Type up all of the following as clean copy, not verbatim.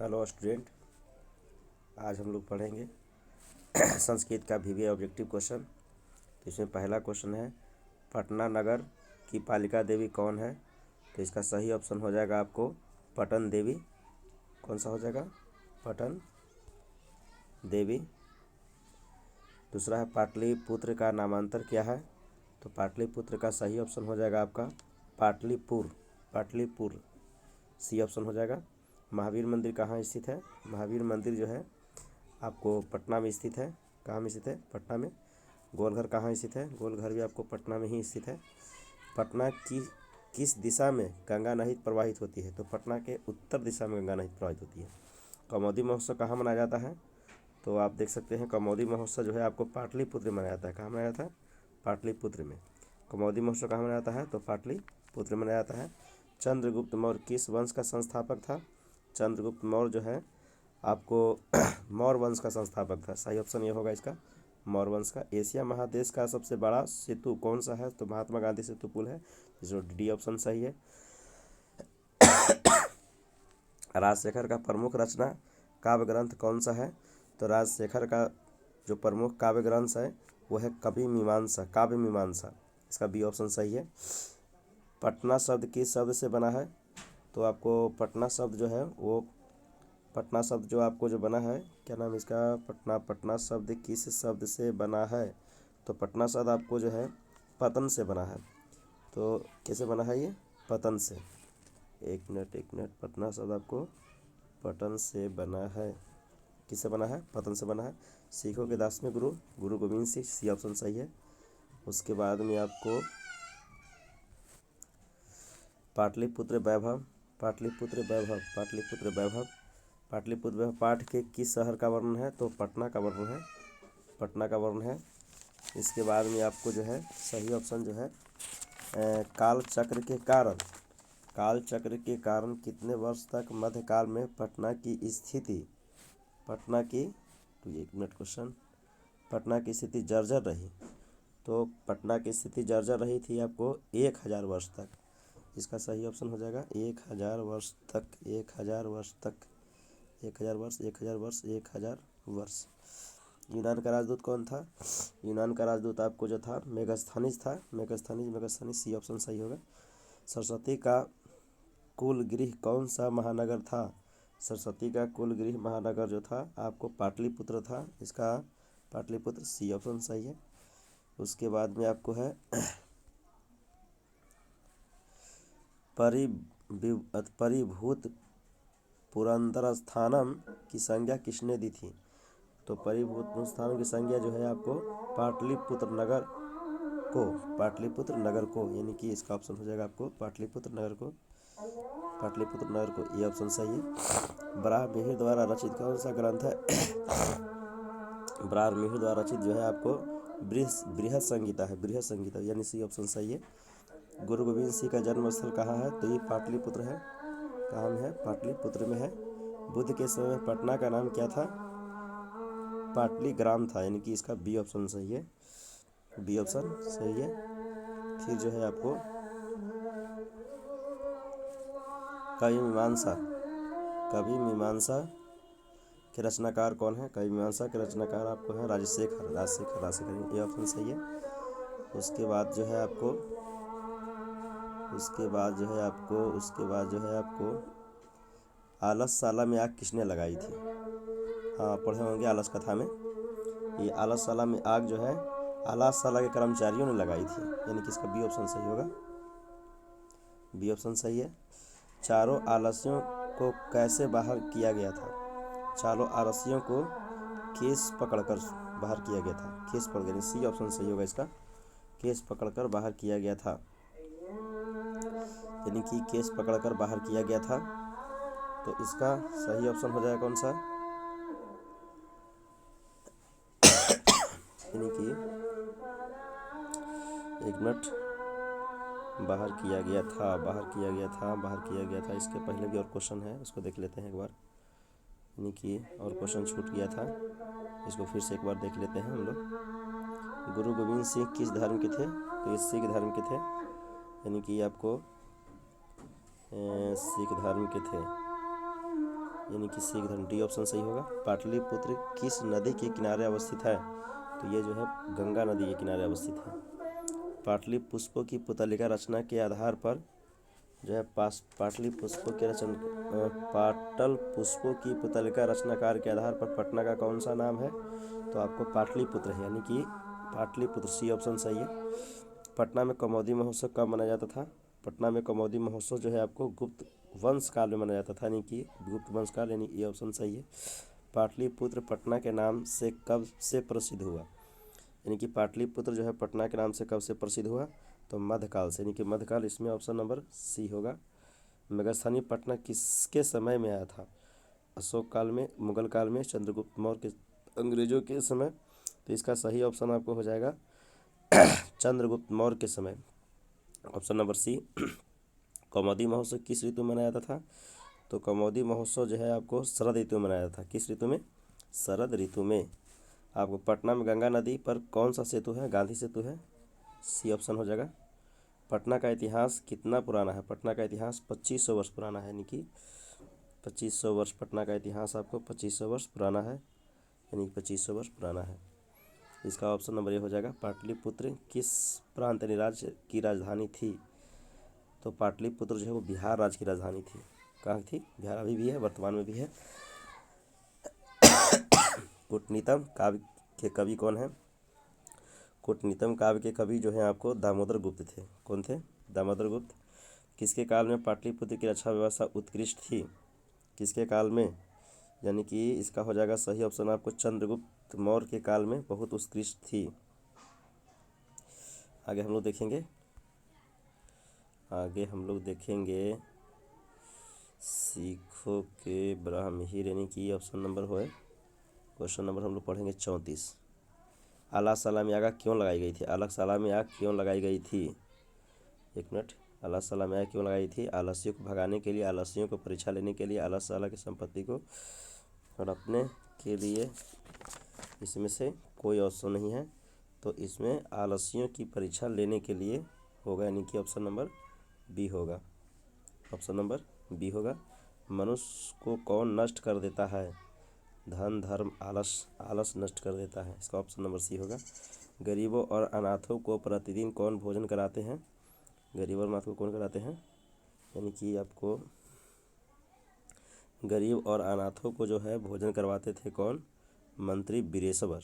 Hello student, आज हम लोग पढ़ेंगे संस्कृत का वीवीआई ऑब्जेक्टिव क्वेश्चन। तो इसमें पहला क्वेश्चन है, पटना नगर की पालिका देवी कौन है? तो इसका सही ऑप्शन हो जाएगा आपको पटन देवी। कौन सा हो जाएगा? पटन देवी। दूसरा है, पाटलिपुत्र का नामांतर क्या है? तो पाटलिपुत्र का सही ऑप्शन हो जाएगा आपका पाटलिपुर। सी ऑप्शन हो जाएगा। महावीर मंदिर कहाँ स्थित है? महावीर मंदिर जो है आपको पटना में स्थित है। कहाँ में स्थित है? पटना में। गोलघर कहाँ स्थित है? गोलघर भी आपको पटना में ही स्थित है। पटना की किस दिशा में गंगा नदी प्रवाहित होती है? तो पटना के उत्तर दिशा में गंगा नदी प्रवाहित होती है। कौमुदी महोत्सव कहाँ मनाया जाता है? तो आप देख सकते हैं कौमुदी महोत्सव जो है आपको पाटलिपुत्र में मनाया जाता है। कहाँ मनाया जाता है? पाटलिपुत्र में। कौमुदी महोत्सव कहाँ मनाया जाता है? तो पाटलिपुत्र में मनाया जाता है। चंद्रगुप्त मौर्य किस वंश का संस्थापक था? चंद्रगुप्त मौर्य जो है आपको मौर्य वंश का संस्थापक था। सही ऑप्शन ये होगा इसका, मौर्य वंश का। एशिया महादेश का सबसे बड़ा सेतु कौन सा है? तो महात्मा गांधी सेतु पुल है, जिसमें डी ऑप्शन सही है। राजशेखर का प्रमुख रचना काव्य ग्रंथ कौन सा है? तो राजशेखर का जो प्रमुख काव्य ग्रंथ है वो है काव्य मीमांसा। इसका बी ऑप्शन सही है। पटना शब्द किस शब्द से बना है? तो आपको पटना शब्द जो है वो पटना शब्द जो आपको जो बना है, क्या नाम इसका? पटना शब्द किस शब्द से बना है? तो पटना शब्द आपको जो है पतन से बना है। तो कैसे बना है ये? पतन से। एक मिनट। पटना शब्द आपको पतन से बना है। किससे बना है? पतन से बना है। सिखों के 10वें गुरु गोविंद सिंह। सी ऑप्शन सही है। उसके बाद में आपको पाटलिपुत्र वैभव पाठ के किस शहर का वर्णन है? तो पटना का वर्णन है। इसके बाद में आपको जो है सही ऑप्शन जो है काल चक्र के कारण कितने वर्ष तक मध्यकाल में पटना की स्थिति जर्जर रही? तो पटना की स्थिति जर्जर रही थी आपको 1000 वर्ष तक। इसका सही ऑप्शन हो जाएगा 1000 वर्ष। यूनान का राजदूत कौन था? यूनान का राजदूत आपको जो था मेगास्थनीज था। मेगास्थनीज सी ऑप्शन सही होगा। सरस्वती का कुल गृह कौन सा महानगर था? सरस्वती का कुल गृह महानगर जो था आपको पाटलिपुत्र था। इसका पाटलिपुत्र, सी ऑप्शन सही है। उसके बाद में आपको है परिभूत पुरंदर स्थानम की संज्ञा किसने दी थी? तो परिभूत स्थानम की संज्ञा जो है आपको पाटलिपुत्र नगर को, यानी कि इसका ऑप्शन हो जाएगा आपको पाटलिपुत्र नगर को। ये ऑप्शन सही है। बराहमिहिर द्वारा रचित कौन सा ग्रंथ है? बराहमिहिर द्वारा रचित जो है आपको बृहद संगीता है, यानी सी ऑप्शन सही है। गुरु गोविंद सिंह का जन्म स्थल कहाँ है? तो ये पाटलिपुत्र है। कहाँ में है? पाटलिपुत्र में है। बुद्ध के समय पटना का नाम क्या था? पाटलिग्राम था, यानी कि इसका बी ऑप्शन सही है। फिर जो है आपको कवि मीमांसा के रचनाकार कौन है? कवि मीमांसा के रचनाकार आपको है राजशेखर, ये ऑप्शन सही है। उसके बाद जो है आपको आलसशाला में आग किसने लगाई थी? हाँ, पढ़े होंगे आलस कथा में। ये आलसशाला में आग जो है आलसशाला के कर्मचारियों ने लगाई थी, यानी कि इसका बी ऑप्शन सही होगा। बी ऑप्शन सही है। चारों आलसियों को कैसे बाहर किया गया था? चारों आलसियों को केस पकड़कर बाहर किया गया था। सी ऑप्शन सही होगा इसका, केस पकड़कर बाहर किया गया था, यानी कि केस पकड़कर बाहर किया गया था। तो इसका सही ऑप्शन हो जाएगा कौन सा? यानी कि बाहर किया गया था। इसके पहले भी और क्वेश्चन है, उसको देख लेते हैं एक बार। यानी कि और क्वेश्चन छूट गया था, इसको फिर से एक बार देख लेते हैं हम लोग। गुरु गोविंद सिंह किस धर्म के थे? तो ये सिख धर्म के थे, यानी कि आपको सिख धर्म के थे। यानी कि सिख धर्म, डी ऑप्शन सही होगा। पाटलिपुत्र किस नदी के किनारे अवस्थित है? तो ये जो है गंगा नदी के किनारे अवस्थित है। पाटली पुष्पों की पुतलिका रचना के आधार पर जो है पाटली पुष्पों के पाटल पुष्पों की पुतलिका रचनाकार के आधार पर पटना का कौन सा नाम है? तो आपको पाटलिपुत्र है, यानी कि पाटलिपुत्र, सी ऑप्शन सही है। पटना में कमौदी महोत्सव कब मनाया जाता था? पटना में कमौदी महोत्सव जो है आपको गुप्त वंश काल में मनाया जाता था, यानी कि गुप्त वंश काल, यानी ये ऑप्शन सही है। पाटलिपुत्र पटना के नाम से कब से प्रसिद्ध हुआ? यानी कि पाटलिपुत्र जो है पटना के नाम से कब से प्रसिद्ध हुआ? तो मध्यकाल से, यानी कि मध्यकाल, इसमें ऑप्शन नंबर सी होगा। मेगास्थानी पटना किसके समय में आया था? अशोक काल में, मुगल काल में, चंद्रगुप्त मौर्य के, अंग्रेजों के समय। तो इसका सही ऑप्शन आपको हो जाएगा चंद्रगुप्त मौर्य के समय, ऑप्शन नंबर सी। कमौदी महोत्सव किस ऋतु में मनाया जाता था? तो कमौदी महोत्सव जो है आपको शरद ऋतु में मनाया जाता था। किस ऋतु में? शरद ऋतु में। आपको पटना में गंगा नदी पर कौन सा सेतु है? गांधी सेतु है, सी ऑप्शन हो जाएगा। पटना का इतिहास कितना पुराना है? पटना का इतिहास 2500 वर्ष पुराना है, यानी कि 2500 वर्ष पटना का इतिहास आपको 2500 वर्ष पुराना है, यानी कि 2500 वर्ष पुराना है। इसका ऑप्शन नंबर ए हो जाएगा। पाटलिपुत्र किस प्रांत यानी राज्य की राजधानी थी? तो पाटलिपुत्र जो है वो बिहार राज्य की राजधानी थी। कहाँ थी? बिहार, अभी भी है, वर्तमान में भी है। कूटनीतम काव्य के कवि कौन है? कूटनीतम काव्य के कवि जो हैं आपको दामोदर गुप्त थे। कौन थे? दामोदर गुप्त। किसके काल में पाटलिपुत्र की रक्षा व्यवस्था उत्कृष्ट थी? किसके काल में? यानी कि इसका हो जाएगा सही ऑप्शन आपको चंद्रगुप्त मौर्य के काल में बहुत उत्कृष्ट थी। आगे हम लोग देखेंगे सिखों के ब्राह्महीर, यानी कि ऑप्शन नंबर हो, क्वेश्चन नंबर हम लोग पढ़ेंगे 34। आला साला आग क्यों लगाई गई थी? आला साला में आग क्यों लगाई गई थी? एक मिनट। आला साला में आग क्यों लगाई थी? आलसियों को भगाने के लिए, आलसियों को परीक्षा लेने के लिए, आला साला की संपत्ति को हड़पने के लिए। इसमें से कोई ऑप्शन नहीं है, तो इसमें आलसियों की परीक्षा लेने के लिए होगा, यानी कि ऑप्शन नंबर बी होगा। ऑप्शन नंबर बी होगा। मनुष्य को कौन नष्ट कर देता है? धन, धर्म, आलस। आलस नष्ट कर देता है, इसका ऑप्शन नंबर सी होगा। गरीबों और अनाथों को प्रतिदिन कौन भोजन कराते हैं? गरीब और अनाथ को कौन कराते हैं? यानी कि आपको गरीब और अनाथों को जो है भोजन करवाते थे कौन? मंत्री बीरेशवर,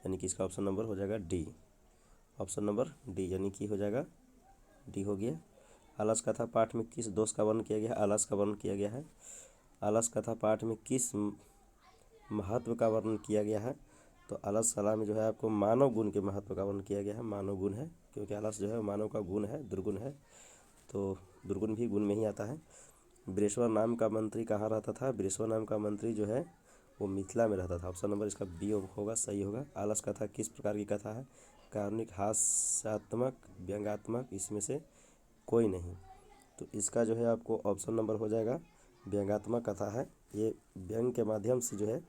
यानी कि इसका ऑप्शन नंबर हो जाएगा डी। ऑप्शन नंबर डी, यानी कि हो जाएगा डी हो गया। आलस कथा पाठ में किस दोष का वर्णन किया गया है? आलस का वर्णन किया गया है। आलस कथा पाठ में किस महत्व का वर्णन किया गया है? तो आलस कला में जो है आपको मानव गुण के महत्व का वर्णन किया गया है। मानव गुण है, क्योंकि आलस जो है मानव का गुण है, दुर्गुण है, तो दुर्गुण भी गुण में ही आता है। बीरेश्वर नाम का मंत्री कहाँ रहता था? बीरेश्वर नाम का मंत्री जो है वो मिथिला में रहता था। ऑप्शन नंबर इसका बी होगा, सही होगा। आलस कथा किस प्रकार की कथा है? काल्पनिक, हास्यात्मक, व्यंग्यात्मक, इसमें से कोई नहीं। तो इसका जो है आपको ऑप्शन नंबर हो जाएगा व्यंग्यात्मक कथा है। ये व्यंग के माध्यम से जो है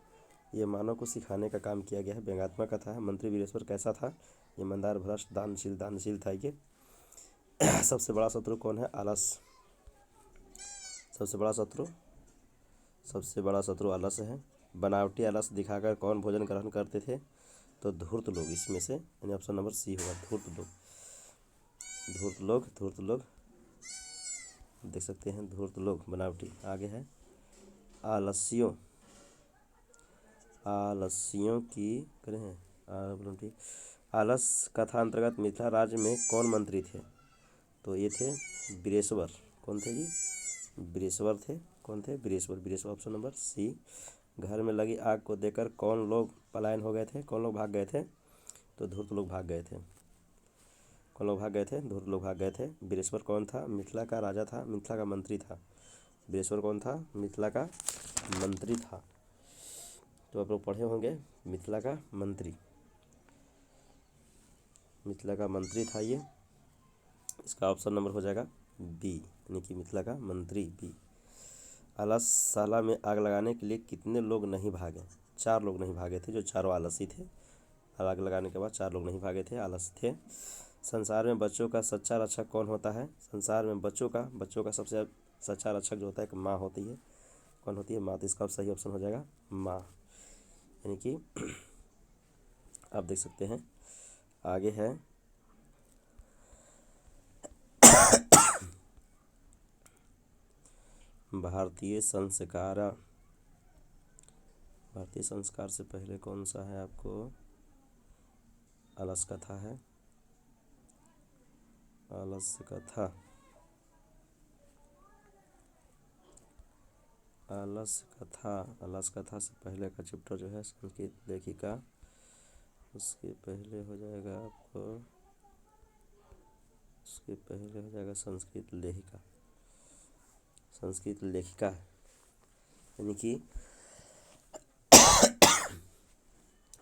ये मानव को सिखाने का काम किया गया है, व्यंग्यात्मक कथा है। मंत्री बीरेश्वर कैसा था? ईमानदार, भ्रष्ट, दानशील था ये। सबसे बड़ा शत्रु कौन है? आलस। सबसे बड़ा शत्रु आलस है। बनावटी आलस दिखाकर कौन भोजन ग्रहण करते थे? तो धूर्त लोग, इसमें से, यानी ऑप्शन नंबर सी होगा, धूर्त लोग देख सकते हैं, धूर्त लोग बनावटी। आगे है आलसियों की करें हैं आलस कथा अंतर्गत मिथिला राज्य में कौन मंत्री थे? तो ये थे बीरेश्वर। कौन थे जी? बीरेश्वर थे। कौन थे? Bireshwar option number C. घर में लगी आग को देखकर कौन लोग पलायन हो गए थे? कौन लोग भाग गए थे? तो धूर्त लोग भाग गए थे। कौन लोग भाग गए थे? धूर्त लोग भाग गए थे। बीरेश्वर कौन था? मिथिला का राजा था, मिथिला का मंत्री था। बीरेश्वर कौन था? मिथिला का मंत्री था। तो आप लोग पढ़े होंगे मिथिला का मंत्री था ये। इसका ऑप्शन नंबर हो जाएगा बी, यानी कि मिथिला का मंत्री बी। आलस साला में आग लगाने के लिए कितने लोग नहीं भागे? 4 लोग नहीं भागे थे, जो चारों आलसी थे। आग लगाने के बाद 4 लोग नहीं भागे थे, आलसी थे। संसार में बच्चों का सच्चा रक्षक कौन होता है? संसार में बच्चों का सबसे सच्चा रक्षक जो होता है एक माँ होती है। कौन होती है? माँ। तो इसका सही ऑप्शन हो जाएगा माँ, यानी कि आप देख सकते हैं। आगे है भारतीय संस्कार। भारतीय संस्कार से पहले कौन सा है आपको? अलस कथा है, अलस कथा। अलस कथा, अलस कथा से पहले का चैप्टर जो है संस्कृत लेखिका, उसके पहले हो जाएगा आपको, उसके पहले हो जाएगा संस्कृत लेखिका। संस्कृत लेखिका यानी कि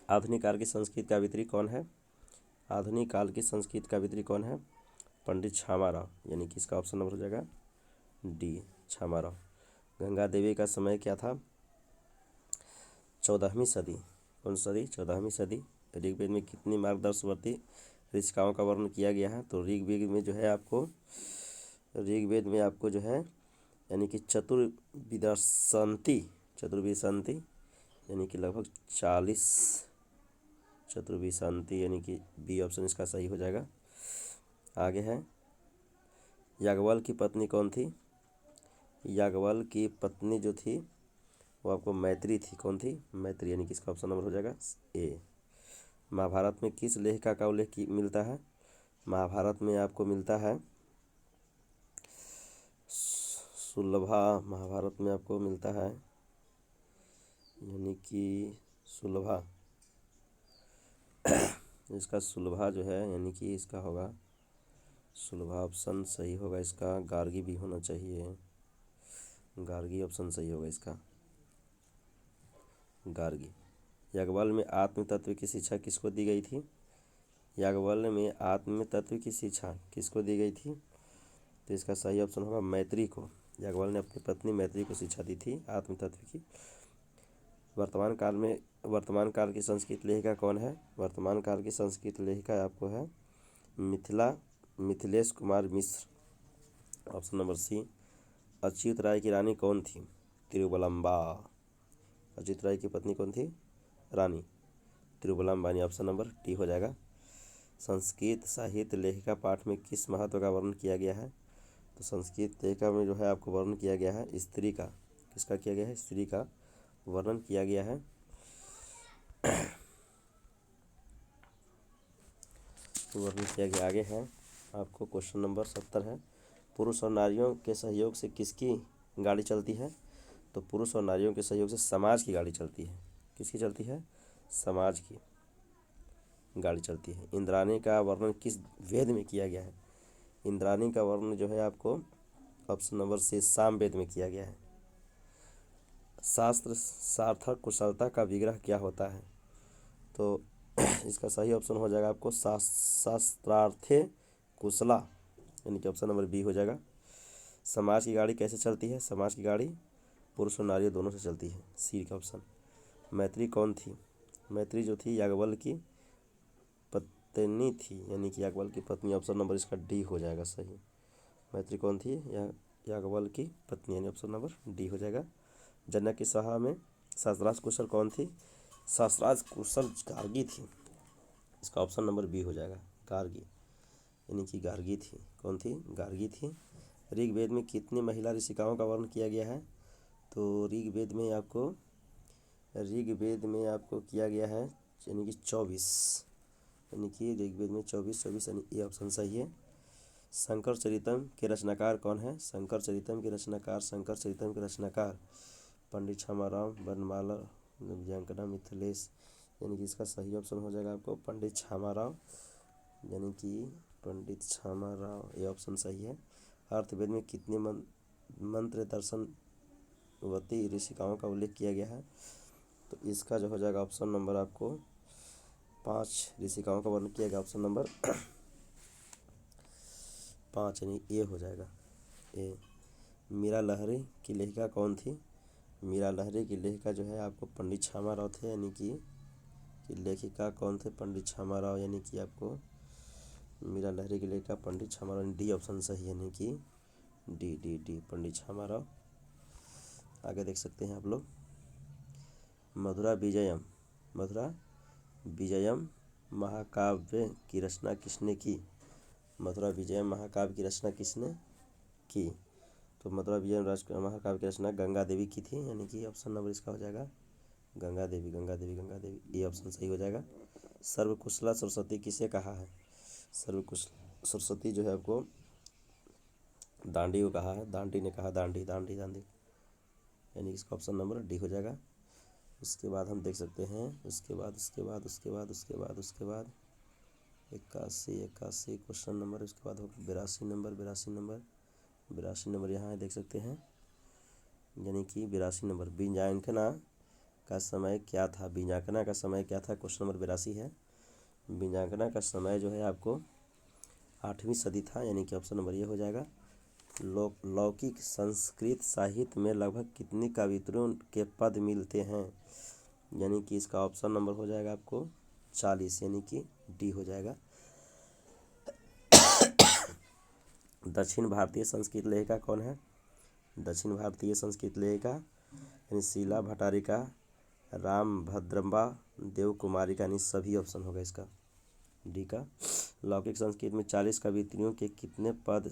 आधुनिक काल की संस्कृत कवियत्री कौन है? आधुनिक काल की संस्कृत कवियत्री कौन है? पंडित छामा राव, यानी कि इसका ऑप्शन नंबर हो जाएगा डी, छामा राव। गंगा देवी का समय क्या था? 14वीं सदी। कौन सी सदी? 14वीं सदी। ऋग्वेद में कितनी मार्गदर्शवर्ती ऋचिकाओं का वर्णन किया गया है? तो ऋग्वेद में जो है आपको, ऋग्वेद में आपको जो है यानी कि चतुर्विंशति, चतुर्विंशति यानी कि लगभग 40 चतुर्विंशति, यानी कि बी ऑप्शन इसका सही हो जाएगा। आगे है याज्ञवल्क्य की पत्नी कौन थी? याज्ञवल्क्य की पत्नी जो थी वो आपको मैत्री थी। कौन थी? मैत्री, यानी कि इसका ऑप्शन नंबर हो जाएगा ए। महाभारत में किस लेखिका का उल्लेख मिलता है? महाभारत में आपको मिलता है सुलभा। महाभारत में आपको मिलता है यानी कि सुलभा, इसका सुलभा जो है यानी कि इसका होगा सुलभा ऑप्शन सही होगा इसका। गार्गी भी होना चाहिए, गार्गी ऑप्शन सही होगा इसका, गार्गी। याज्ञवल्क्य में आत्म तत्व की शिक्षा किसको दी गई थी? याज्ञवल्क्य में आत्म तत्व की शिक्षा किसको दी गई थी? तो इसका सही ऑप्शन होगा मैत्री को। याज्ञवल्क्य ने अपनी पत्नी मैत्री को शिक्षा दी थी आत्म तत्व की। वर्तमान काल की संस्कृत लेखिका कौन है? वर्तमान काल की संस्कृत लेखिका आपको है मिथिलेश कुमार मिश्र, ऑप्शन नंबर सी। अच्युत राय की रानी कौन थी? तिरुवलंबा। अच्युत राय की पत्नी कौन थी? रानी तिरुवलंबा, ऑप्शन नंबर डी हो जाएगा। संस्कृत साहित्य लेखिका पाठ में किस महत्व का वर्णन किया गया है? तो संस्कृत लेखिका में जो है आपको वर्णन किया गया है स्त्री का। किसका किया गया है? स्त्री का वर्णन किया गया है। वर्णन किया गया। आगे है आपको क्वेश्चन नंबर 70 है, पुरुष और नारियों के सहयोग से किसकी गाड़ी चलती है? तो पुरुष और नारियों के सहयोग से समाज की गाड़ी चलती है। किसकी चलती है? समाज की गाड़ी चलती है। इंद्राणी का वर्णन किस वेद में किया गया है? इंद्राणी का वर्णन जो है आपको ऑप्शन नंबर सी साम वेद में किया गया है। शास्त्र सार्थक कुशलता का विग्रह क्या होता है? तो इसका सही ऑप्शन हो जाएगा आपको शास्त्रार्थे कुशला, यानी कि ऑप्शन नंबर बी हो जाएगा। समाज की गाड़ी कैसे चलती है? समाज की गाड़ी पुरुष और नारी दोनों से चलती है, सी का ऑप्शन। मैत्री कौन थी? मैत्री जो थी याज्ञवल्क्य की पत्नी थी, यानी कि याज्ञवल्क्य की पत्नी, ऑप्शन नंबर इसका डी हो जाएगा सही। मैत्री कौन थी? याज्ञवल्क्य की पत्नी, यानी ऑप्शन नंबर डी हो जाएगा। जनक की सभा में शास्त्रार्थ कुशल कौन थी? शास्त्रार्थ कुशल गार्गी थी, इसका ऑप्शन नंबर बी हो जाएगा, गार्गी, यानी कि गार्गी थी। कौन थी? गार्गी थी। ऋग्वेद में कितनी महिला ऋषिकाओं का वर्णन किया गया है? तो ऋग्वेद में आपको किया गया है यानी कि 24, यानी कि ऋग्वेद में 24 यानी ए ऑप्शन सही है। शंकर चरितम के रचनाकार कौन है? शंकर चरितम के रचनाकार पंडित छामाराव, वर्णमाला, नव्यांकना, मिथिलेश, यानी कि इसका सही ऑप्शन हो जाएगा आपको पंडित छामाराव, यानी कि पंडित छामाराव, ये ऑप्शन सही है। अर्थवेद में कितने मंत्र दर्शनवती ऋषिकाओं का उल्लेख किया गया है? तो इसका जो हो जाएगा ऑप्शन नंबर आपको 5 ऋषिकाओं का वर्णन किया गया, ऑप्शन नंबर 5 यानी ए हो जाएगा, ए। मीरा लहरी की लेखिका कौन थी? मीरा लहरी की लेखिका जो है आपको पंडित छामाराव थे, यानी कि लेखिका कौन थे? पंडित छामाराव, यानी कि आपको मीरा लहरी की लेखिका पंडित छामाराव, डी ऑप्शन सही है, यानी कि डी डी डी पंडित छामाराव। आगे देख सकते हैं आप लोग, मधुरा विजयम, मधुरा विजयम महाकाव्य की रचना किसने की? मधुरा विजयम महाकाव्य की रचना किसने की? तो मधुरा विजयम महाकाव्य की रचना गंगा देवी की थी, यानी कि ऑप्शन नंबर इसका हो जाएगा गंगा देवी, गंगा देवी, गंगा देवी, ये ऑप्शन सही हो जाएगा। सर्वकुशला सरस्वती किसे कहा है? सर्वकुशला सरस्वती जो है आपको दांडी को कहा है, दांडी ने कहा, दांडी दांडी दांडी, यानी इसका ऑप्शन नंबर डी हो जाएगा। उसके बाद हम देख सकते हैं, उसके बाद 81 क्वेश्चन नंबर, उसके बाद हो 82 नंबर यहाँ है, देख सकते हैं, यानी कि 82 नंबर, बीजांकना का समय क्या था? बीजांकना का समय क्या था? क्वेश्चन नंबर 82 है। बीजांकना का समय जो है आपको 8वीं सदी था, यानी कि ऑप्शन नंबर ये हो जाएगा। लौकिक संस्कृत साहित्य में लगभग कितनी कवित्रियों के पद मिलते हैं? यानी कि इसका ऑप्शन नंबर हो जाएगा आपको 40, यानी कि डी हो जाएगा। दक्षिण भारतीय संस्कृत लेखिका कौन है? दक्षिण भारतीय संस्कृत लेखिका यानी शीला भट्टारिका, राम भद्रम्बा, देव कुमारिका, यानी सभी ऑप्शन होगा इसका डी का। लौकिक संस्कृत में 40 कवित्रियों के कितने पद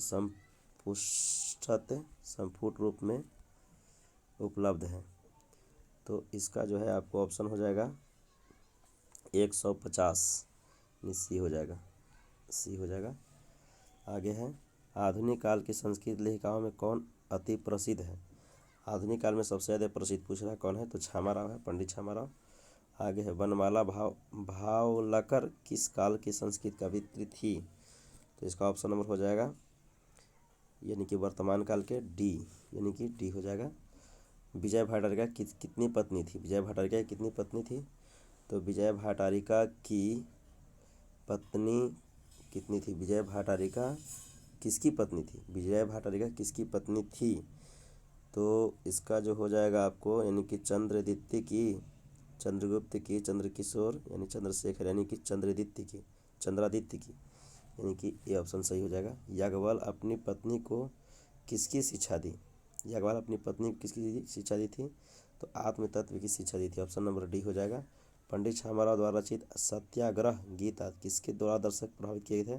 संपुट रूप में उपलब्ध हैं? तो इसका जो है आपको ऑप्शन हो जाएगा 150, सी हो जाएगा, सी हो जाएगा। आगे है, आधुनिक काल की संस्कृत लेखिकाओं में कौन अति प्रसिद्ध है? आधुनिक काल में सबसे ज़्यादा प्रसिद्ध पूछ रहा है कौन है? तो छामाराव है, पंडित छामाराव। आगे है, वनमाला भावलकर किस काल की संस्कृत कवित्री थी? तो इसका ऑप्शन नंबर हो जाएगा यानी कि वर्तमान काल के डी, यानी कि डी हो जाएगा। विजय भट्टारिका की कितनी पत्नी थी? विजय भट्टारिका की कितनी पत्नी थी? तो विजय भट्टारिका की पत्नी कितनी थी? विजय भट्टारिका किसकी पत्नी थी? विजय भट्टारिका किसकी पत्नी थी? तो इसका जो हो जाएगा आपको, यानी कि चंद्रदित्य की, चंद्रगुप्त की, चंद्रकिशोर यानी चंद्रशेखर, यानी कि चंद्रादित्य की, यानी कि ये ऑप्शन सही हो जाएगा। याज्ञवल्क्य अपनी पत्नी को किसकी शिक्षा दी? याज्ञवल्क्य अपनी पत्नी को किसकी शिक्षा दी थी? तो आत्म तत्व की शिक्षा दी थी, ऑप्शन नंबर डी हो जाएगा। पंडित छामाराव द्वारा रचित सत्याग्रह गीता किसके द्वारा दर्शक प्रभावित किए गए थे?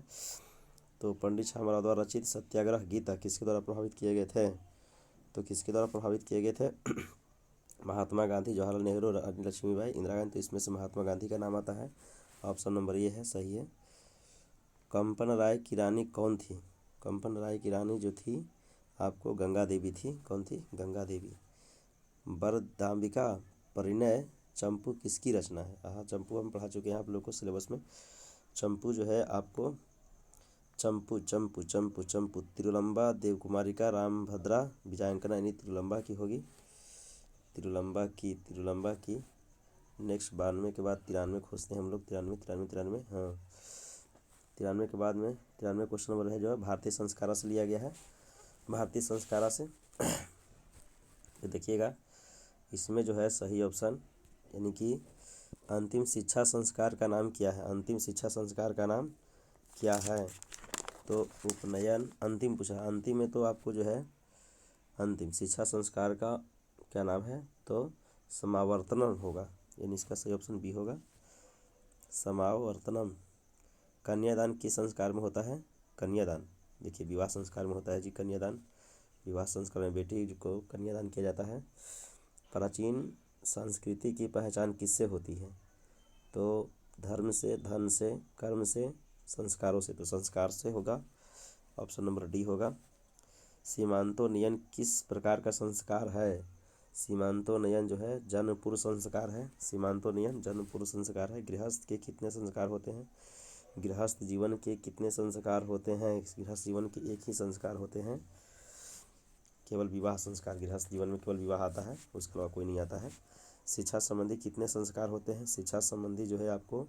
तो पंडित छामाराव द्वारा रचित सत्याग्रह गीता किसके द्वारा प्रभावित किए गए थे? तो किसके द्वारा प्रभावित किए गए थे? महात्मा गांधी, जवाहरलाल नेहरू, रानी लक्ष्मीबाई, इंदिरा गांधी। तो इसमें से महात्मा गांधी का नाम आता है, ऑप्शन नंबर ये है, सही है। कंपन राय की रानी कौन थी? कंपन राय की रानी जो थी आपको गंगा देवी थी। कौन थी? गंगा देवी। वरदाम्बिका परिणय चंपू किसकी रचना है? हाँ, चंपू हम पढ़ा चुके हैं आप लोग को सिलेबस में। चंपू जो है आपको चंपू तिरुलंबा, देवकुमारिका, रामभद्रा, विजयांकना, यानी तिरुलंबा की होगी, तिरुलंबा की। नेक्स्ट 92 के बाद 93 खोजते हैं हम लोग, 93, हाँ 93 के बाद में 93 क्वेश्चन नंबर है जो है भारतीय संस्कारा से लिया गया है। भारतीय संस्कारा से तो देखिएगा, इसमें जो है सही ऑप्शन, यानी कि अंतिम शिक्षा संस्कार का नाम क्या है? अंतिम शिक्षा संस्कार का नाम क्या है? तो उपनयन, अंतिम पूछा, अंतिम में तो आपको जो है अंतिम शिक्षा संस्कार का क्या नाम है? तो समावर्तनम होगा, यानी इसका सही ऑप्शन बी होगा, समावर्तनम। कन्यादान किस संस्कार में होता है? कन्यादान देखिए विवाह संस्कार में होता है जी, कन्यादान विवाह संस्कार में बेटी को कन्यादान किया जाता है। प्राचीन संस्कृति की पहचान किससे होती है? तो धर्म से, धन से, कर्म से, संस्कारों से। तो संस्कार से होगा, ऑप्शन नंबर डी होगा। सीमांतोन्नयन किस प्रकार का संस्कार है? सीमांतोन्नयन जो है जन्म पूर्व संस्कार है। सीमांतोन्नयन जन्म पूर्व संस्कार है। गृहस्थ के कितने संस्कार होते हैं? गृहस्थ जीवन के कितने संस्कार होते हैं? गृहस्थ जीवन के एक ही संस्कार होते हैं, केवल विवाह संस्कार। गृहस्थ जीवन में केवल विवाह आता है, उसके अलावा कोई नहीं आता है। शिक्षा संबंधी कितने संस्कार होते हैं? शिक्षा संबंधी जो है आपको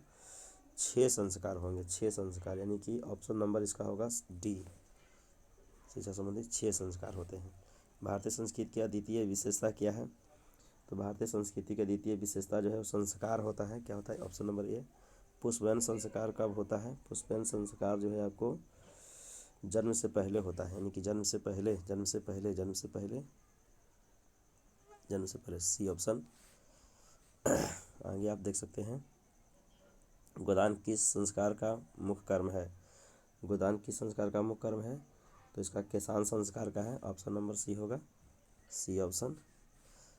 6 संस्कार होंगे, 6 संस्कार, यानी कि ऑप्शन नंबर इसका होगा डी, शिक्षा संबंधी 6 संस्कार होते हैं। भारतीय संस्कृति की अद्वितीय विशेषता क्या है? तो भारतीय संस्कृति की अद्वितीय विशेषता जो है वो संस्कार होता है। क्या होता है? ऑप्शन नंबर ए, पुष्पयन संस्कार कब होता है? पुष्पयन संस्कार जो है आपको जन्म से पहले होता है, यानी कि जन्म से पहले जन्म से पहले, सी ऑप्शन। आगे आप देख सकते हैं, गोदान किस संस्कार का मुख्य कर्म है? गोदान किस संस्कार का मुख्य कर्म है? तो इसका केशान संस्कार का है, ऑप्शन नंबर सी होगा, सी ऑप्शन।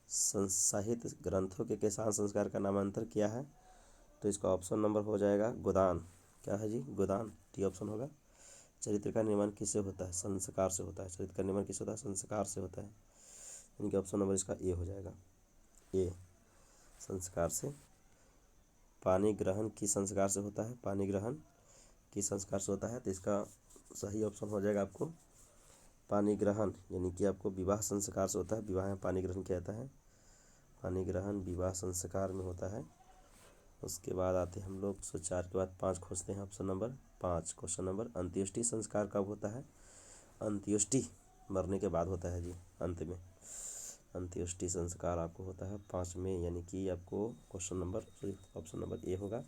साहित्य ग्रंथों के केशान संस्कार का नामांतर किया है, तो इसका ऑप्शन नंबर हो जाएगा गोदान। क्या है जी? गोदान, टी ऑप्शन होगा। चरित्र का निर्माण किससे होता है? संस्कार से होता है। चरित्र का निर्माण किससे होता है? संस्कार से होता है, यानी कि ऑप्शन नंबर इसका ए हो जाएगा, ए, संस्कार से। पानी ग्रहण किस संस्कार से होता है? पानी ग्रहण किस संस्कार से होता है? तो इसका सही ऑप्शन हो जाएगा आपको पानी ग्रहण, यानी कि आपको विवाह संस्कार से होता है। विवाह में पानी ग्रहण किया जाता है, पानी ग्रहण विवाह संस्कार में होता है। उसके बाद आते हैं हम लोग 104 के बाद 5 खोजते हैं, ऑप्शन नंबर 5, क्वेश्चन नंबर। अंत्येष्टि संस्कार कब होता है? अंत्येष्टि मरने के बाद होता है जी, अंत में। अंत्येष्टि संस्कार आपको होता है 5 में, यानी कि आपको question number option number A होगा।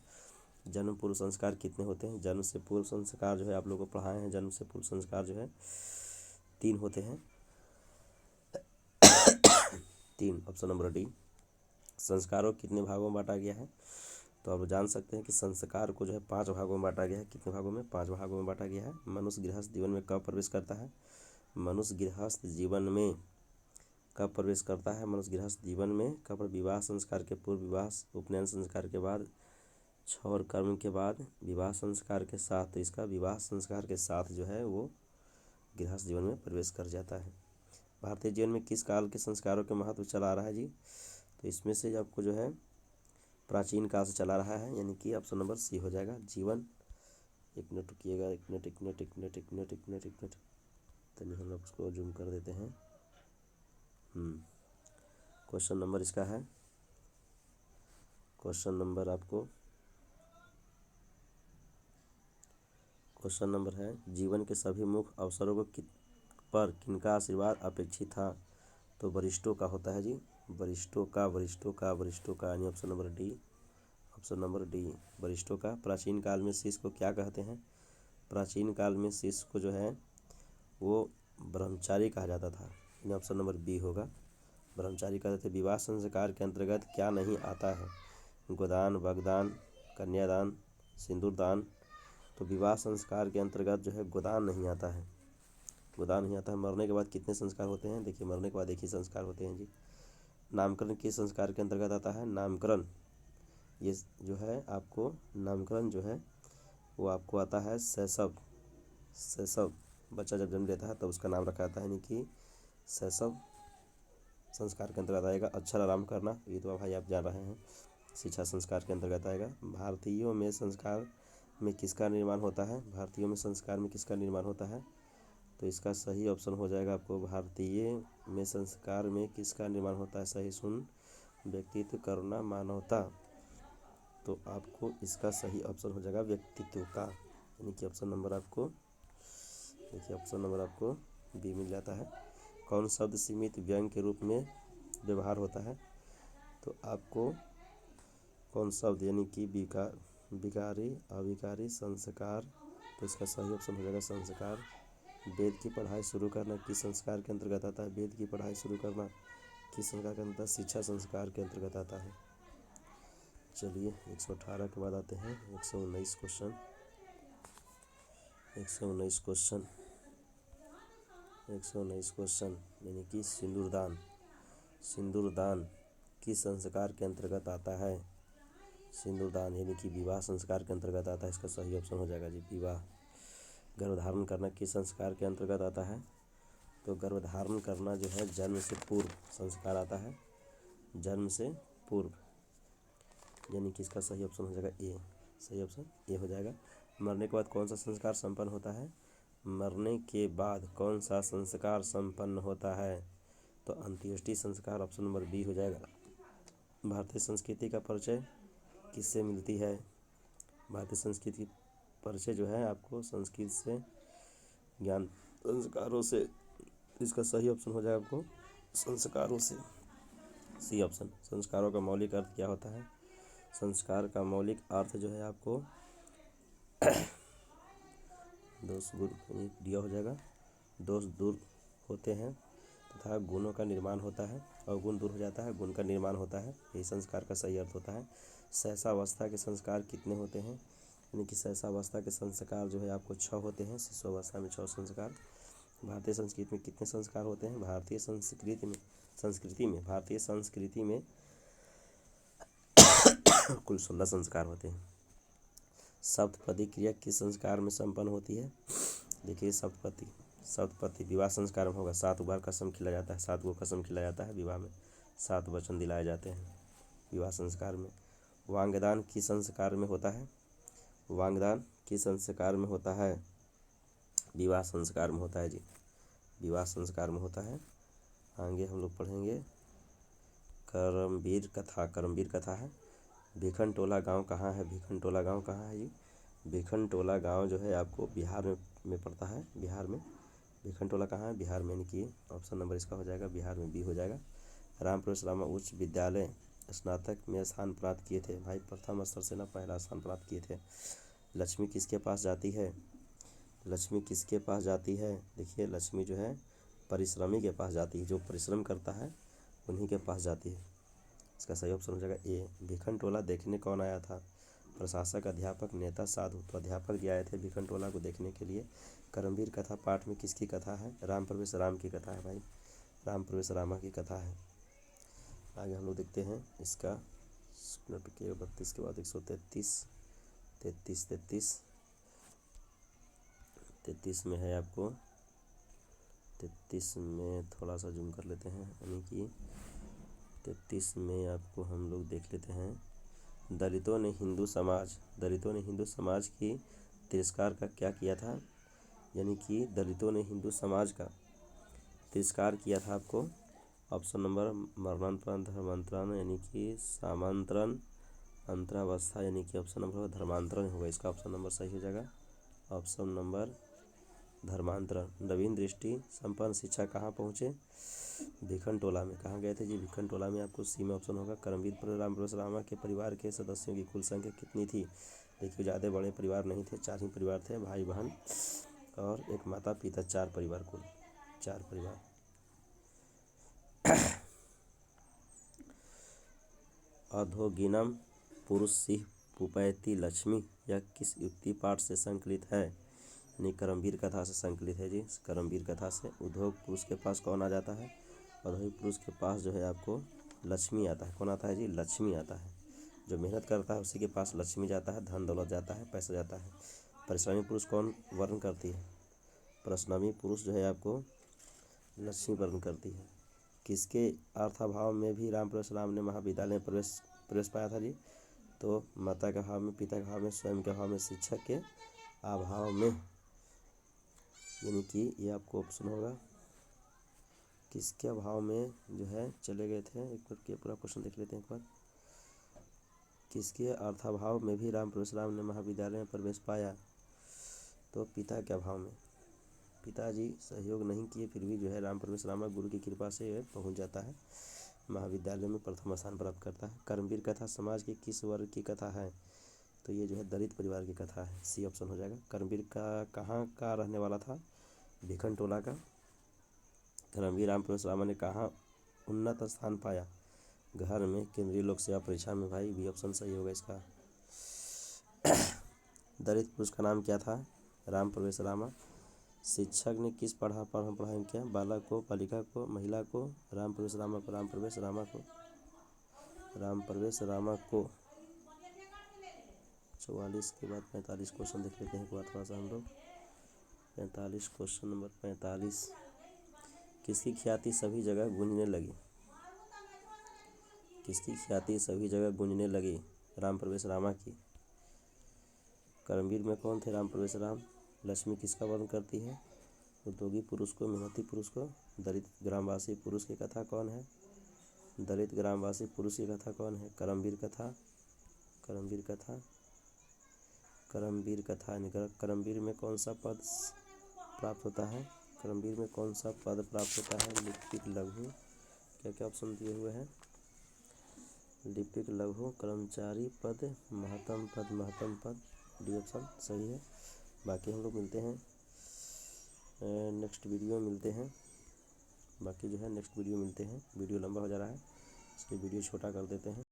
जन्म पूर्व संस्कार कितने होते हैं? जन्म से पूर्व संस्कार जो है आप लोगों को पढ़ाए हैं, जन्म से पूर्व संस्कार जो है 3 होते हैं, 3, ऑप्शन नंबर डी। संस्कारों को कितने भागों में बांटा गया है? तो आप जान सकते हैं कि संस्कार को जो है 5 भागों में बांटा गया है। कितने भागों में? 5 भागों में बांटा गया है। मनुष्य गृहस्थ जीवन में कब प्रवेश करता है? मनुष्य गृहस्थ जीवन में कब प्रवेश करता है? मनुष्य गृहस्थ जीवन में कब? विवाह संस्कार के पूर्व, विवाह उपनयन संस्कार के बाद, क्षौर कर्म के बाद, विवाह संस्कार के साथ। तो इसका विवाह संस्कार के साथ जो है वो गृहस्थ जीवन में प्रवेश कर जाता है। भारतीय जीवन में किस काल के संस्कारों के महत्व चला आ रहा है जी? तो इसमें से आपको जो है प्राचीन काल से चला रहा है, यानी कि ऑप्शन नंबर सी हो जाएगा, जीवन। एक मिनट रुकिएगा, एक मिनट। तो हम लोग उसको जूम कर देते हैं। क्वेश्चन नंबर इसका है, क्वेश्चन नंबर आपको, क्वेश्चन नंबर है, जीवन के सभी मुख्य अवसरों को पर किनका आशीर्वाद अपेक्षित था? तो वरिष्ठों का होता है जी, वरिष्ठों का, यानी option number D, option number D, वरिष्ठों का। प्राचीन काल में शिष्य को क्या कहते हैं? प्राचीन काल में शिष्य को जो है वो ब्रह्मचारी कहा जाता था, यानी ऑप्शन नंबर बी होगा, ब्रह्मचारी कहते थे। विवाह संस्कार के अंतर्गत क्या नहीं आता है? गोदान, वाग्दान, कन्यादान, सिंदूरदान। तो विवाह संस्कार के अंतर्गत जो है गोदान नहीं आता है, गोदान नहीं आता है। मरने के बाद कितने संस्कार होते हैं? देखिए, मरने के बाद एक ही संस्कार होते हैं जी। नामकरण किस संस्कार के अंतर्गत आता है? नामकरण, ये जो है आपको नामकरण जो है वो आपको आता है शैशव, शैशव। बच्चा जब जन्म लेता है तब उसका नाम रखा जाता है, यानी कि शैशव संस्कार के अंतर्गत आएगा। अक्षर आराम करना, ये तो भाई आप जान रहे हैं, शिक्षा संस्कार के अंतर्गत आएगा। भारतीयों में संस्कार में किसका निर्माण होता है? भारतीयों में संस्कार में किसका निर्माण होता है? तो इसका सही ऑप्शन हो जाएगा आपको, भारतीय में संस्कार में किसका निर्माण होता है? सही सुन, व्यक्तित्व, करुणा, मानवता। तो आपको इसका सही ऑप्शन हो जाएगा व्यक्तित्व का, यानी कि ऑप्शन नंबर आपको, देखिए ऑप्शन नंबर आपको बी मिल जाता है। कौन शब्द सीमित व्यंग के रूप में व्यवहार होता है? तो आपको कौन शब्द, यानी कि विकारी, अविकारी, संस्कार। तो इसका सही ऑप्शन हो जाएगा संस्कार। वेद की पढ़ाई शुरू करना किस संस्कार के अंतर्गत आता है? वेद की पढ़ाई शुरू करना किस संस्कार के अंतर्गत? शिक्षा संस्कार के अंतर्गत आता है। चलिए 118 के बाद आते हैं 119 क्वेश्चन, 119 क्वेश्चन, 119 क्वेश्चन, यानी कि सिंदूरदान। सिंदूरदान किस संस्कार के अंतर्गत आता है? सिंदूरदान यानी कि विवाह संस्कार के अंतर्गत आता है, इसका सही ऑप्शन हो जाएगा जी, विवाह। गर्भधारण करना किस संस्कार के अंतर्गत आता है? तो गर्भधारण करना जो है जन्म से पूर्व संस्कार आता है, जन्म से पूर्व, यानी कि इसका सही ऑप्शन हो जाएगा ए, सही ऑप्शन ए हो जाएगा। मरने के बाद कौन सा संस्कार संपन्न होता है? मरने के बाद कौन सा संस्कार संपन्न होता है? तो अंत्येष्टि संस्कार, ऑप्शन नंबर बी हो जाएगा। भारतीय संस्कृति का परिचय किससे मिलती है? भारतीय संस्कृति की परिचय जो है आपको संस्कृत से, ज्ञान, संस्कारों से। इसका सही ऑप्शन हो जाएगा आपको संस्कारों से, सी ऑप्शन। संस्कारों का मौलिक अर्थ क्या होता है? संस्कार का मौलिक अर्थ जो है आपको दोष दूर दिया हो जाएगा, दोष दूर होते हैं तथा गुणों का निर्माण होता है। अवगुण दूर हो जाता है, गुण का निर्माण होता है, यही संस्कार का सही अर्थ होता है। सहसावस्था के संस्कार कितने होते हैं, यानी कि सहसावस्था के संस्कार जो है आपको 6 होते हैं। शिशुअवस्था में 6 संस्कार। भारतीय संस्कृति में कितने संस्कार होते हैं, भारतीय संस्कृति में कुल 16 संस्कार होते हैं। सप्तपदी क्रिया किस संस्कार में संपन्न होती है, देखिए सप्तपदी विवाह संस्कार में होगा। 7 बार कसम खिलाया जाता है, 7 गो कसम खिलाया जाता है विवाह में, 7 वचन दिलाए जाते हैं विवाह संस्कार में। वांगदान किस संस्कार में होता है, वांगदान किस संस्कार में होता है, विवाह संस्कार में होता है जी, विवाह संस्कार में होता है। आगे हम लोग पढ़ेंगे करमवीर कथा है। भिखनटोला गांव कहाँ है, भिखनटोला गांव कहाँ है जी, भिखनटोला गांव जो है आपको बिहार में पड़ता है, बिहार में। भिखनटोला कहाँ है, बिहार में, यानी कि ऑप्शन नंबर इसका हो जाएगा बिहार में, बी हो जाएगा। रामप्रवेश रामा उच्च विद्यालय स्नातक में स्थान प्राप्त किए थे, भाई प्रथम स्तर से ना पहला स्थान प्राप्त किए थे। लक्ष्मी किसके पास जाती है, लक्ष्मी किसके पास जाती है, देखिए लक्ष्मी जो है परिश्रमी के पास जाती है, जो परिश्रम करता है उन्हीं के पास जाती है। इसका सही ऑप्शन हो जाएगा ए। भिखनटोला देखने कौन आया था, प्रशासक, अध्यापक, नेता, साधु। तो अध्यापक जी आए थे भिखनटोला को देखने के लिए। करमवीर कथा पाठ में किसकी कथा है, राम प्रवेश राम की कथा है भाई, राम प्रवेश रामा की कथा है। आगे हम लोग देखते हैं इसका 32 के बाद 133 33 में है आपको, 33 में थोड़ा सा जूम कर लेते हैं, यानी कि 33 में आपको हम लोग देख लेते हैं। दलितों ने हिंदू समाज की तिरस्कार का क्या किया था, यानी कि दलितों ने हिंदू समाज का तिरस्कार किया था आपको। ऑप्शन नंबर मरणांतरण, धर्मांतरण, यानी कि सामांतरण, अंतरावस्था, यानी कि ऑप्शन नंबर धर्मांतरण होगा, इसका ऑप्शन नंबर सही हो जाएगा, ऑप्शन नंबर धर्मांतरण। नवीन दृष्टि संपन्न शिक्षा कहाँ पहुँचे, भिखनटोला में। कहाँ गए थे जी, भिखनटोला में, आपको सी में ऑप्शन होगा। करमवीर रामप्रवेश रामा के परिवार के सदस्यों की कुल संख्या कितनी थी, देखिए ज़्यादा बड़े परिवार नहीं थे, 4 ही परिवार थे, भाई बहन और एक माता पिता, 4 परिवार, कुल 4 परिवार। अधोगिनम पुरुष सिंह पुपैती लक्ष्मी यह किस युक्ति पाठ से संकलित है, यानी करमवीर कथा से संकलित है जी, करमवीर कथा से। उद्योग पुरुष के पास कौन आ जाता है, औद्योगिक पुरुष के पास जो है आपको लक्ष्मी आता है। कौन आता है जी, लक्ष्मी आता है। जो मेहनत करता है उसी के पास लक्ष्मी जाता है, धन दौलत जाता है, पैसा जाता है। परिश्रमी पुरुष कौन वर्ण करती है, परिश्रमी पुरुष जो है आपको लक्ष्मी वर्ण करती है। किसके अर्थाभाव में भी रामप्रवेश राम ने महाविद्यालय में प्रवेश पाया था जी, तो माता के भाव में, पिता के भाव में, स्वयं के भाव में, शिक्षक के अभाव में, यानी कि ये आपको ऑप्शन होगा। किसके अभाव में जो है चले गए थे, एक बार के पूरा क्वेश्चन देख लेते हैं एक बार। किसके अर्थाभाव में भी रामप्रवेश राम ने महाविद्यालय में प्रवेश पाया, तो पिता के अभाव में। पिताजी सहयोग नहीं किए फिर भी जो है रामप्रवेश रामा गुरु की कृपा से पहुंच जाता है, महाविद्यालय में प्रथम स्थान प्राप्त करता है। करमवीर कथा समाज के किस वर्ग की कथा है, तो ये जो है दलित परिवार की कथा है, सी ऑप्शन हो जाएगा। करमवीर का कहाँ का रहने वाला था, भिखनटोला का। करमवीर रामप्रवेश रामा ने कहाँ उन्नत स्थान पाया, घर में, केंद्रीय लोक सेवा परीक्षा में, भाई बी ऑप्शन सही होगा इसका। दलित पुरुष का नाम क्या था, रामप्रवेश रामा। शिक्षक ने किस पढ़ाई किया, बालक को, बालिका को, महिला को, रामप्रवेश रामा को, रामप्रवेश रामा को। 44 के बाद 45 क्वेश्चन देख लेते हैं एक बार थोड़ा सा हम लोग। 45 क्वेश्चन नंबर 45, किसकी ख्याति सभी जगह गूंजने लगी, किसकी ख्याति सभी जगह गूंजने लगी, रामप्रवेश रामा की। करमवीर में कौन थे, रामप्रवेश राम। लक्ष्मी किसका वर्ण करती है, उद्योगी पुरुष को, मेहनती पुरुष को। दलित ग्रामवासी पुरुष की कथा कौन है, दलित ग्रामवासी पुरुष की कथा कौन है, करमवीर कथा। करमवीर में कौन सा पद प्राप्त होता है, करमवीर में कौन सा पद प्राप्त होता है, लिपिक लघु, क्या क्या ऑप्शन दिए हुए हैं, लिपिक लघु, कर्मचारी पद, महत्तम पद, डी ऑप्शन सही है। बाकी हम लोग मिलते हैं नेक्स्ट वीडियो में मिलते हैं। बाकी जो है नेक्स्ट वीडियो मिलते हैं। वीडियो लंबा हो जा रहा है, इसलिए वीडियो छोटा कर देते हैं।